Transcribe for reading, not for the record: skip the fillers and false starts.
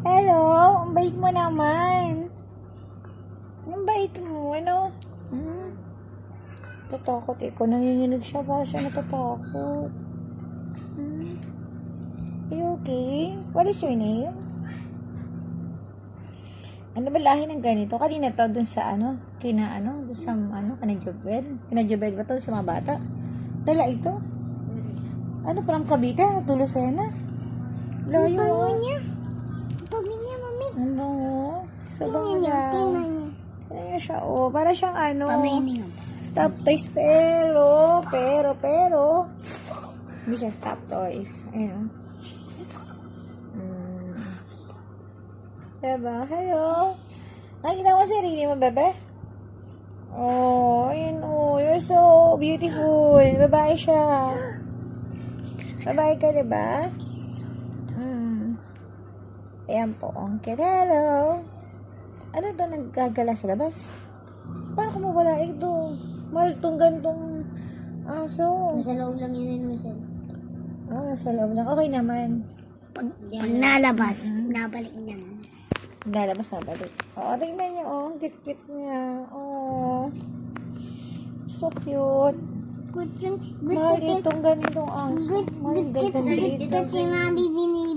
Hello, ang bait mo naman. Ang bait mo, ano? Tatakot eh. Kung nanginginig siya, baka siya natatakot. Are you okay? What is your name? Ano ba lahi ng ganito? Kanina to, dun sa ano? Dun sa ano? Kanajubel? Kanajubel ba to sa mga bata? Dala ito? Ano parang Cavite? Tulusena? Layo Bango niya. Bango niya, mami. Ano? Sa bango Tingnan niya, lang. tingnan niya. Tingnan siya, oh. Para siyang ano. Pamining nga. Stop toys, pero. Hindi siya stop toys. Ayun. Diba? Hello? Nakikita mo sarili mo, bebe? Oh, ayun, oh. You're so beautiful. Babae siya. Babae ka, diba? Ayan po, ang cute. Hello? Ano to naggagala sa labas? Paano kung mawala ito? Mahal itong gantong aso. Nasa loob lang yun, Marcel. Nasa loob lang. Okay naman. Pag nalabas, nabalik niyan. Lalabas na balik. Oo, tingnan niyo, oh. Ang cute-cute niya. Oh. So cute. Good Mahal itong ganitong aso. Mahal ganitong dito. yung mga bibini